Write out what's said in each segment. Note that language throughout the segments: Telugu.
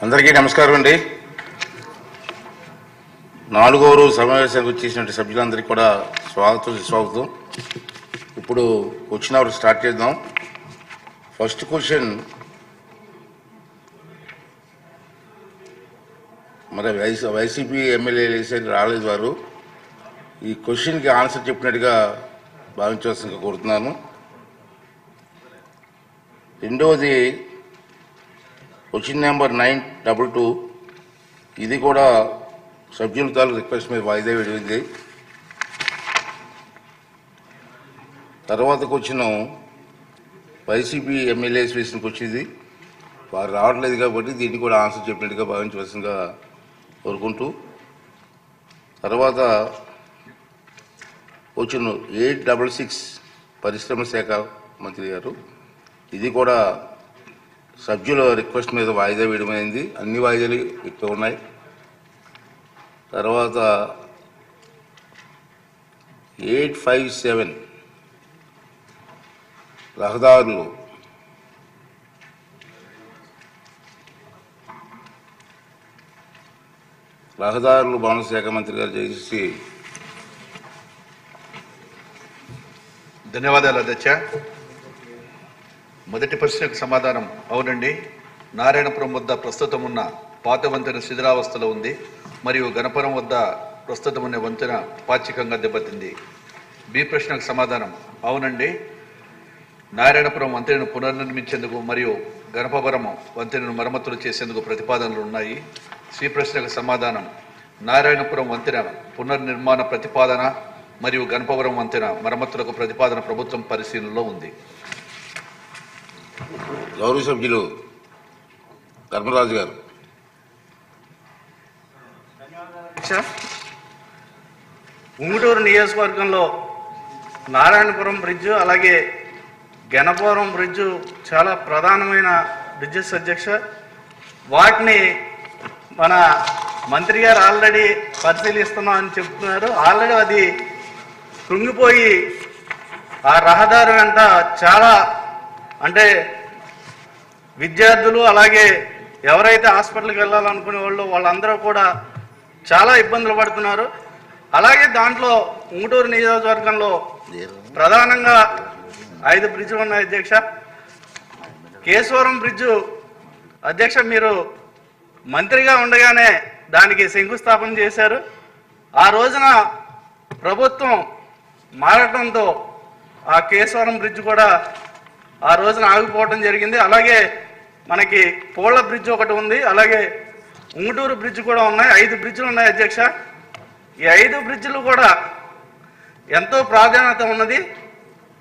అందరికీ నమస్కారం అండి. 4వ రోజు సమావేశానికి వచ్చేసినటువంటి సభ్యులందరికీ కూడా స్వాగతం. ఇప్పుడు క్వశ్చన్ అవర్ స్టార్ట్ చేద్దాం. ఫస్ట్ క్వశ్చన్ మరి వైసీపీ ఎమ్మెల్యే రాలేదు వారు. ఈ క్వశ్చన్కి ఆన్సర్ చెప్పినట్టుగా భావించవలసిందిగా కోరుతున్నాను. రెండవది క్వశ్చన్ నెంబర్ 922, ఇది కూడా సభ్యుల తాలూకు రిక్వెస్ట్ మీద వాయిదా వేడింది. తర్వాత క్వశ్చన్ వైసీపీ ఎమ్మెల్యేస్ వేసిన క్వశ్చన్, ఇది వారు రావట్లేదు కాబట్టి దీన్ని కూడా ఆన్సర్ చెప్పినట్టుగా భావించవలసిందిగా కోరుకుంటూ, తర్వాత క్వశ్చన్ 866 పరిశ్రమ శాఖ మంత్రి గారు, ఇది కూడా సభ్యుల రిక్వెస్ట్ మీద వాయిదా వేయడమైంది. అన్ని వాయిదాలు ఎక్కువ ఉన్నాయి. తర్వాత 857 రహదారులు భవన శాఖ మంత్రి గారు చేసి. ధన్యవాదాలు అధ్యక్ష. మొదటి ప్రశ్నకు సమాధానం అవునండి. నారాయణపురం వద్ద ప్రస్తుతం ఉన్న పాత వంతెన శిథిలావస్థలో ఉంది మరియు గణపురం వద్ద ప్రస్తుతం ఉన్న వంతెన పాక్షికంగా దెబ్బతింది. బి ప్రశ్నకు సమాధానం అవునండి. నారాయణపురం వంతెనను పునర్నిర్మించేందుకు మరియు గణపవరం వంతెనను మరమ్మతులు చేసేందుకు ప్రతిపాదనలు ఉన్నాయి. సి ప్రశ్నకు సమాధానం నారాయణపురం వంతెన పునర్నిర్మాణ ప్రతిపాదన మరియు గణపవరం వంతెన మరమ్మతులకు ప్రతిపాదన ప్రభుత్వం పరిశీలనలో ఉంది. గౌరవ సభ్యులు ధర్మరాజు గారు. ఉంగుటూరు నియోజకవర్గంలో నారాయణపురం బ్రిడ్జు అలాగే గణపవరం బ్రిడ్జు చాలా ప్రధానమైన బ్రిడ్జెస్ అధ్యక్ష. వాటిని మన మంత్రి గారు ఆల్రెడీ పరిశీలిస్తున్నాం అని చెప్తున్నారు. ఆల్రెడీ అది కృంగిపోయి ఆ రహదారి వెంట చాలా అంటే విద్యార్థులు అలాగే ఎవరైతే హాస్పిటల్కి వెళ్ళాలనుకునే వాళ్ళందరూ కూడా చాలా ఇబ్బందులు పడుతున్నారు. అలాగే దాంట్లో ఉంగుటూరు నియోజకవర్గంలో ప్రధానంగా 5 బ్రిడ్జులు ఉన్నాయి అధ్యక్ష. కేశవరం బ్రిడ్జు అధ్యక్ష మీరు మంత్రిగా ఉండగానే దానికి శంకుస్థాపన చేశారు. ఆ రోజున ప్రభుత్వం మారటంతో ఆ కేశవరం బ్రిడ్జ్ కూడా ఆ రోజున ఆగిపోవడం జరిగింది. అలాగే మనకి పోళ్ల బ్రిడ్జ్ ఒకటి ఉంది, అలాగే ఉంగుటూరు బ్రిడ్జ్ కూడా ఉన్నాయి. 5 బ్రిడ్జ్లు ఉన్నాయి అధ్యక్ష. ఈ 5 బ్రిడ్జ్లు కూడా ఎంతో ప్రాధాన్యత ఉన్నది.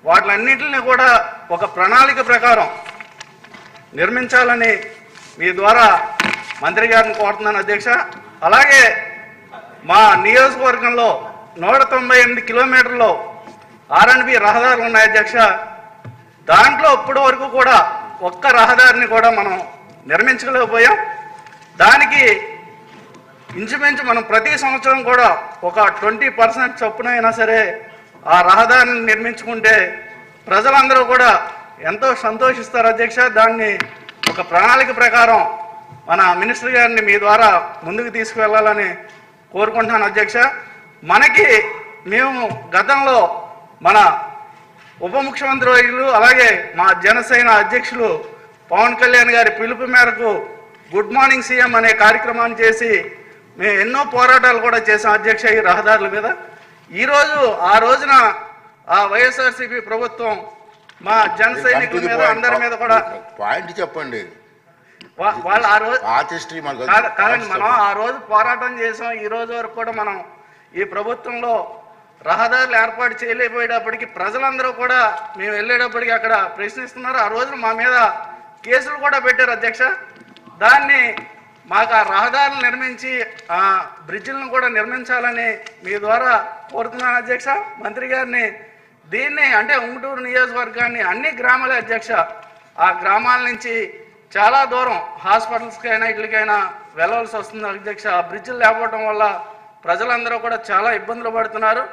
వాటిలన్నింటినీ కూడా ఒక ప్రణాళిక ప్రకారం నిర్మించాలని మీ ద్వారా మంత్రి గారిని కోరుతున్నాను అధ్యక్ష. అలాగే మా నియోజకవర్గంలో 198 కిలోమీటర్లు R&B రహదారులు ఉన్నాయి అధ్యక్ష. దాంట్లో ఇప్పటి వరకు కూడా ఒక్క రహదారిని కూడా మనం నిర్మించలేకపోయాం. దానికి ఇంచుమించు మనం ప్రతి సంవత్సరం కూడా ఒక 20% చొప్పున అయినా సరే ఆ రహదారిని నిర్మించుకుంటే ప్రజలందరూ కూడా ఎంతో సంతోషిస్తారు అధ్యక్ష. దాన్ని ఒక ప్రణాళిక ప్రకారం మన మినిస్టర్ గారిని మీ ద్వారా ముందుకు తీసుకువెళ్ళాలని కోరుకుంటున్నాను అధ్యక్ష. మేము గతంలో మన ఉప ముఖ్యమంత్రి వర్యులు అలాగే మా జనసేన అధ్యక్షులు పవన్ కళ్యాణ్ గారి పిలుపు మేరకు గుడ్ మార్నింగ్ సీఎం అనే కార్యక్రమాన్ని చేసి మేము ఎన్నో పోరాటాలు కూడా చేసాం అధ్యక్ష ఈ రహదారుల మీద. ఈరోజు ఆ రోజున ఆ వైఎస్ఆర్సీపీ ప్రభుత్వం మా జన సైనికుల మీద అందరి మీద కూడా పాయింట్ చెప్పండి. వాళ్ళు ఆ రోజు కాదండి, మనం ఆ రోజు పోరాటం చేసాం. ఈ రోజు వరకు కూడా మనం ఈ ప్రభుత్వంలో రహదారులు ఏర్పాటు చేయలేకపోయేటప్పటికి ప్రజలందరూ కూడా మేము వెళ్ళేటప్పటికి అక్కడ ప్రశ్నిస్తున్నారు. ఆ రోజున మా మీద కేసులు కూడా పెట్టారు అధ్యక్ష. దాన్ని మాకు ఆ రహదారులు నిర్మించి ఆ బ్రిడ్జిలను కూడా నిర్మించాలని మీ ద్వారా కోరుతున్నాను అధ్యక్ష మంత్రి గారిని. దీన్ని అంటే ఉంగుటూరు నియోజకవర్గాన్ని అన్ని గ్రామాలే అధ్యక్ష. ఆ గ్రామాల నుంచి చాలా దూరం హాస్పిటల్స్కైనా ఇట్లకైనా వెళ్ళవలసి వస్తుంది అధ్యక్ష. ఆ బ్రిడ్జిలు లేకపోవడం వల్ల ప్రజలందరూ కూడా చాలా ఇబ్బందులు పడుతున్నారు.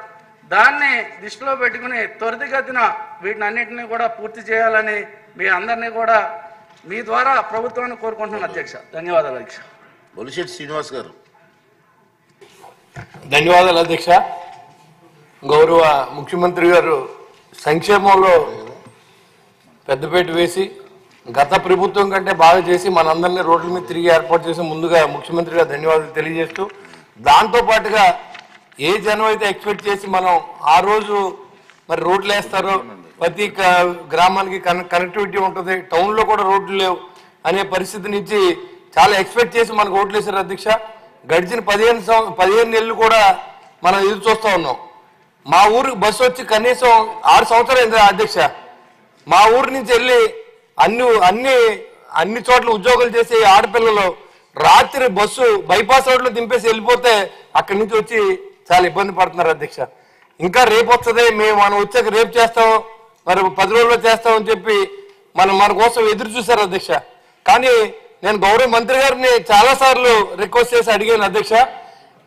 దాన్ని దృష్టిలో పెట్టుకుని త్వరితగతిన వీటిని అన్నింటినీ కూడా పూర్తి చేయాలని మీ అందరినీ కూడా మీ ద్వారా ప్రభుత్వాన్ని కోరుకుంటున్నాను అధ్యక్ష. ధన్యవాదాలు అధ్యక్ష. బొలిశెట్టి శ్రీనివాస్ గారు. ధన్యవాదాలు అధ్యక్ష. గౌరవ ముఖ్యమంత్రి గారు సంక్షేమంలో పెద్దపేట వేసి గత ప్రభుత్వం కంటే బాగా చేసి మనందరినీ రోడ్ల మీద తిరిగి ఏర్పాటు చేసి ముందుగా ముఖ్యమంత్రి గారు ధన్యవాదాలు తెలియజేస్తూ, దాంతోపాటుగా ఏ జనం అయితే ఎక్స్పెక్ట్ చేసి మనం ఆ రోజు మరి రోడ్లు వేస్తారో, ప్రతి గ్రామానికి కనెక్టివిటీ ఉంటుంది, టౌన్లో కూడా రోడ్లు లేవు అనే పరిస్థితి నుంచి చాలా ఎక్స్పెక్ట్ చేసి మనకు ఓట్లు వేశారు అధ్యక్ష. గడిచిన 15 నెలలు కూడా మనం ఎదురు చూస్తూ ఉన్నాం. మా ఊరికి బస్సు వచ్చి కనీసం 6 సంవత్సరాలు అయింది అధ్యక్ష. మా ఊరి నుంచి వెళ్ళి అన్ని చోట్ల ఉద్యోగాలు చేసే ఆడపిల్లలు రాత్రి బస్సు బైపాస్ రోడ్లో దింపేసి వెళ్ళిపోతే అక్కడి నుంచి వచ్చి చాలా ఇబ్బంది పడుతున్నారు అధ్యక్ష. ఇంకా రేపు వస్తుంది, మనం వచ్చాక రేపు చేస్తాం, మరి 10 రోజుల్లో చేస్తామని చెప్పి మన కోసం ఎదురు చూశారు అధ్యక్ష. కానీ నేను గౌరవ మంత్రి గారిని చాలాసార్లు రిక్వెస్ట్ చేసి అడిగాను అధ్యక్ష.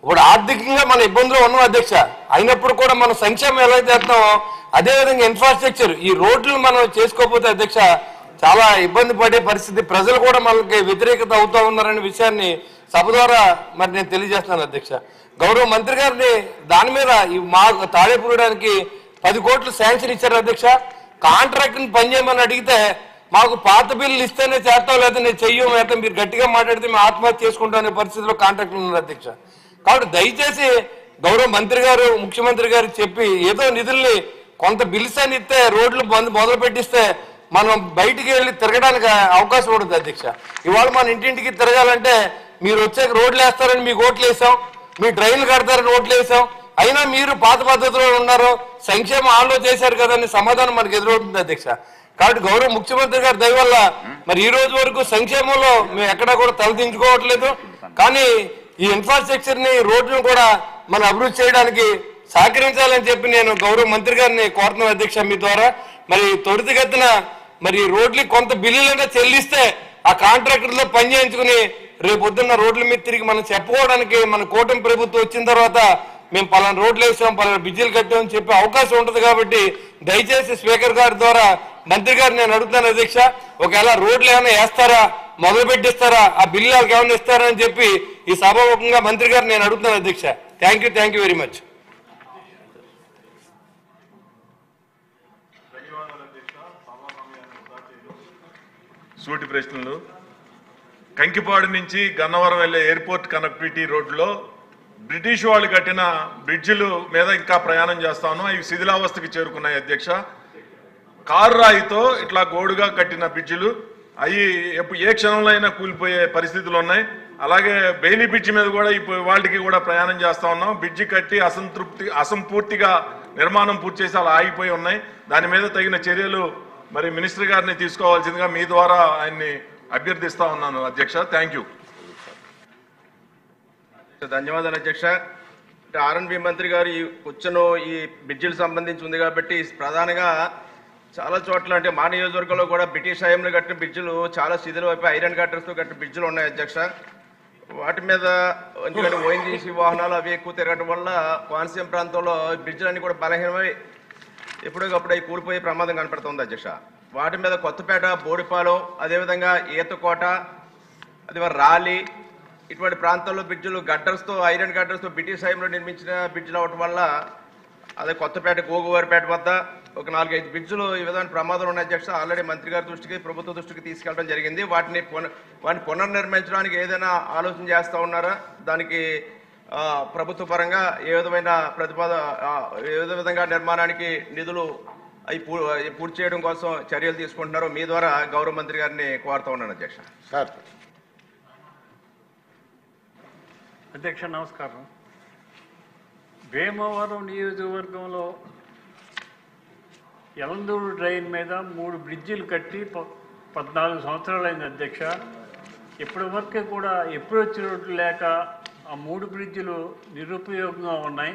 ఇప్పుడు ఆర్థికంగా మన ఇబ్బందులు ఉన్నాం అధ్యక్ష, అయినప్పుడు కూడా మనం సంక్షేమం ఎలా చేస్తామో అదేవిధంగా ఇన్ఫ్రాస్ట్రక్చర్ ఈ రోడ్లు మనం చేసుకోకపోతే అధ్యక్ష చాలా ఇబ్బంది పడే పరిస్థితి, ప్రజలు కూడా మనకి వ్యతిరేకత అవుతా ఉన్నారనే విషయాన్ని సభ ద్వారా మరి నేను తెలియజేస్తున్నాను అధ్యక్ష. గౌరవ మంత్రి గారిని దాని మీద మా తాడేపూరడానికి 10 కోట్లు శాంక్షన్ ఇచ్చారు అధ్యక్ష. కాంట్రాక్ట్ని పనిచేయమని అడిగితే మాకు పాత బిల్లులు ఇస్తేనే చేస్తాం, లేదా నేను చెయ్యం, లేదా మీరు గట్టిగా మాట్లాడితే మేము ఆత్మహత్య చేసుకుంటాం అనే పరిస్థితిలో కాంట్రాక్ట్లు ఉన్నారు అధ్యక్ష. కాబట్టి దయచేసి గౌరవ మంత్రి గారు ముఖ్యమంత్రి గారు చెప్పి ఏదో నిధుల్ని కొంత బిల్స్ అని ఇస్తే రోడ్లు మొదలు పెట్టిస్తే మనం బయటికి వెళ్ళి తిరగడానికి అవకాశం ఉంటుంది అధ్యక్ష. ఇవాళ మన ఇంటింటికి తిరగాలంటే మీరు వచ్చాక రోడ్లు వేస్తారని మీకు ఓట్లు వేసాం, మీ ట్రైన్లు కడతారని ఓట్లు వేసాం, అయినా మీరు పాత పద్ధతిలో ఉన్నారు, సంక్షేమ ఆలో చేశారు కదని సమాధానం మనకు ఎదురవుతుంది అధ్యక్ష. కాబట్టి గౌరవ ముఖ్యమంత్రి గారి దయ వల్ల మరి ఈ రోజు వరకు సంక్షేమంలో మేము ఎక్కడా కూడా తలదించుకోవట్లేదు. కానీ ఈ ఇన్ఫ్రాస్ట్రక్చర్ ని రోడ్లను కూడా మనం అభివృద్ధి చేయడానికి సహకరించాలని చెప్పి నేను గౌరవ మంత్రి గారిని కోరుతున్నాను అధ్యక్ష. మీ ద్వారా మరి త్వరితగతిన మరి రోడ్లు కొంత బిల్లులైనా చెల్లిస్తే ఆ కాంట్రాక్టర్లో పని చేయించుకుని రేపు పొద్దున్న రోడ్ల మీద తిరిగి మనం చెప్పుకోవడానికి మన కూటమి ప్రభుత్వం వచ్చిన తర్వాత మేము పలానా రోడ్లు వేసాం, పలానా బ్రిడ్జిలు కట్టామని చెప్పే అవకాశం ఉంటుంది. కాబట్టి దయచేసి స్పీకర్ గారి ద్వారా మంత్రి గారు నేను అడుగుతాను అధ్యక్ష, ఒకవేళ రోడ్లు ఏమైనా వేస్తారా, మొదలు పెట్టిస్తారా, ఆ బిల్లు వాళ్ళకి ఏమైనా ఇస్తారా అని చెప్పి ఈ సభాముఖంగా మంత్రి గారు నేను అడుగుతాను అధ్యక్ష. Thank you very much. సూటి ప్రశ్నలు. కంకిపాడు నుంచి గన్నవరం వెళ్లే ఎయిర్పోర్ట్ కనెక్టివిటీ రోడ్లో బ్రిటిష్ వాళ్ళు కట్టిన బ్రిడ్జిలు మీద ఇంకా ప్రయాణం చేస్తాను, అవి శిథిలావస్థకి చేరుకున్నాయి అధ్యక్ష. కారు రాయితో ఇట్లా గోడుగా కట్టిన బ్రిడ్జిలు అవి ఏ క్షణంలో అయినా కూలిపోయే పరిస్థితులు ఉన్నాయి. అలాగే బెయిలీ బ్రిడ్జి మీద కూడా వాళ్ళకి కూడా ప్రయాణం చేస్తా ఉన్నాం. బ్రిడ్జి కట్టి అసంపూర్తిగా నిర్మాణం పూర్తి చేసి అలా ఆగిపోయి ఉన్నాయి. దాని మీద తగిన చర్యలు మరి మినిస్టర్ గారిని తీసుకోవాల్సిందిగా మీ ద్వారా ఆయన్ని అభ్యర్థిస్తా ఉన్నాను అధ్యక్ష. Thank you. ధన్యవాదాలు అధ్యక్ష. ఆర్ఎన్బి మంత్రి గారు ఈ కూర్చొని ఈ బ్రిడ్జిలకు సంబంధించి ఉంది కాబట్టి ప్రధానంగా చాలా చోట్ల అంటే మా నియోజకవర్గంలో కూడా బ్రిటిష్ హయాంలో కట్టిన బ్రిడ్జిలు చాలా శిథిలం అయిపోయి ఐరన్ కట్టర్స్తో కట్టిన బ్రిడ్జిలు ఉన్నాయి అధ్యక్ష. వాటి మీద ఎందుకంటే ఓఎన్జీసీ వాహనాలు అవి ఎక్కువ తిరగడం వల్ల కోనసీమ ప్రాంతంలో బ్రిడ్జిలన్నీ కూడా బలహీనమై ఎప్పటికప్పుడు అవి కూలిపోయే ప్రమాదం కనపడుతుంది అధ్యక్ష. వాటి మీద కొత్తపేట, బోడిపాలెం, అదేవిధంగా ఈతకోట, అదే రాలి ఇటువంటి ప్రాంతాల్లో బ్రిడ్జిలు గడ్డర్స్తో ఐరన్ గడ్డర్స్తో బ్రిటిష్ హయాంలో నిర్మించిన బ్రిడ్జిలు అవటం వల్ల అదే కొత్తపేట, గోగువారిపేట వద్ద ఒక 4-5 బ్రిడ్జిలు ఈ విధమైన ప్రమాదాలు ఉన్నాయి అధ్యక్ష. ఆల్రెడీ మంత్రి గారి దృష్టికి, ప్రభుత్వ దృష్టికి తీసుకెళ్ళడం జరిగింది. వాటిని పునర్నిర్మించడానికి ఏదైనా ఆలోచన చేస్తూ ఉన్నారా? దానికి ప్రభుత్వ పరంగా ఏ విధంగా నిర్మాణానికి నిధులు అవి పూర్తి చేయడం కోసం చర్యలు తీసుకుంటున్నారో మీ ద్వారా గౌరవ మంత్రి గారిని కోరుతూ ఉన్నాను అధ్యక్ష. సార్. అధ్యక్ష నమస్కారం. భీమవరం నియోజకవర్గంలో ఎలందూరు డ్రైన్ మీద 3 బ్రిడ్జిలు కట్టి 14 సంవత్సరాలైంది అధ్యక్ష. ఇప్పటి వరకు కూడా అప్రోచ్ రోడ్లు లేక ఆ 3 బ్రిడ్జిలు నిరుపయోగంగా ఉన్నాయి.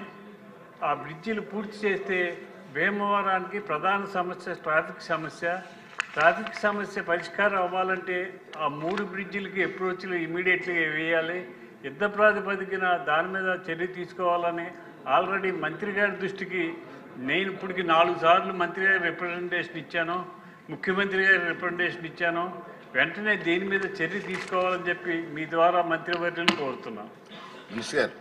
ఆ బ్రిడ్జిలు పూర్తి చేస్తే భీమవరానికి ప్రధాన సమస్య ట్రాఫిక్ సమస్య పరిష్కారం అవ్వాలంటే ఆ 3 బ్రిడ్జిలకి అప్రోచ్లు ఇమీడియట్గా వేయాలి. యుద్ధ ప్రాతిపదికన దాని మీద చర్య తీసుకోవాలని ఆల్రెడీ మంత్రి గారి దృష్టికి నేను ఇప్పటికి 4 సార్లు మంత్రి గారి రిప్రజెంటేషన్ ఇచ్చాను. ముఖ్యమంత్రి గారి రిప్రజెంటేషన్ ఇచ్చాను. వెంటనే దీని మీద చర్య తీసుకోవాలని చెప్పి మీ ద్వారా మంత్రివర్యులను కోరుతున్నాను. మినిస్టర్ గారు